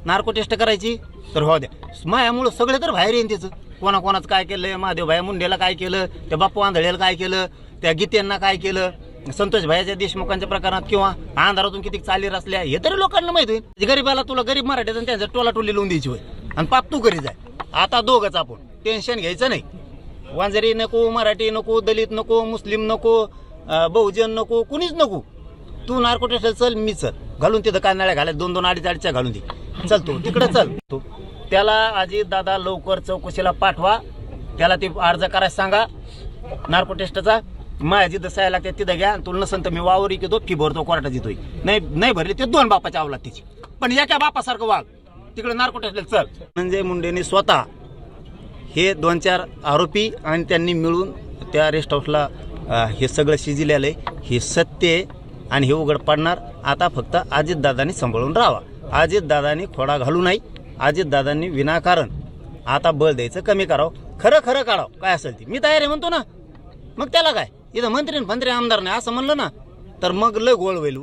Narco taste करायची तर हो द्या. मायामुळं सगळे तर बाहेर येईन त्याचं. कोणाकोणाचं काय केलं, महादेव भाया मुंडेला काय केलं, त्या बाप्पू आंधळेला काय केलं, त्या गीतेंना काय केलं, संतोष भायाच्या देशमुखांच्या प्रकरणात किंवा अंधारातून किती चाली रचल्या हे तरी लोकांना माहित होईल. गरीबाला तुला गरीब मराठ्यात त्यांच्या टोला टोली लावून द्यायची होय आणि पाप तू करी जाय. आता दोघंच आपण टेन्शन घ्यायचं नाही. वांजरी नको, मराठी नको, दलित नको, मुस्लिम नको, बहुजन नको, कुणीच नको. तू नार्को टेस्टला चल, मी चल घालून तिथं कानाळ्या घालायला 2-2 अडीच घालून दे. चल तू तिकडे चल. तू त्याला अजित दादा लवकर चौकशीला पाठवा. त्याला ते अर्ज करायला सांगा नार्को टेस्टचा. माझ्या जिथं सह्या लागतात तिथं घ्या. तुला नसन तर मी वावरी की फी भरतो कोर्टात येतोय. नाही भरली ते 2 बापाच्या आवलात तिची. पण एका बापासारखं वाघ तिकडे नार्को टेस्टला चल. धनंजय मुंडेंनी स्वतः हे 2-4 आरोपी आणि त्यांनी मिळून त्या रेस्ट हाऊसला हे सगळं शिजलेलं आहे. हे सत्य आहे आणि हे उघड पडणार. आता फक्त अजितदादांनी सांभाळून राहावा. अजितदादांनी खोडा घालू नाही. अजितदादांनी विनाकारण आता बळ द्यायचं कमी करावं. खरं काढावं काय असेल ती. मी तयार आहे म्हणतो ना. मग त्याला काय, इथं मंत्री आमदार नाही असं म्हणलं ना तर मग लय गोळ होईल.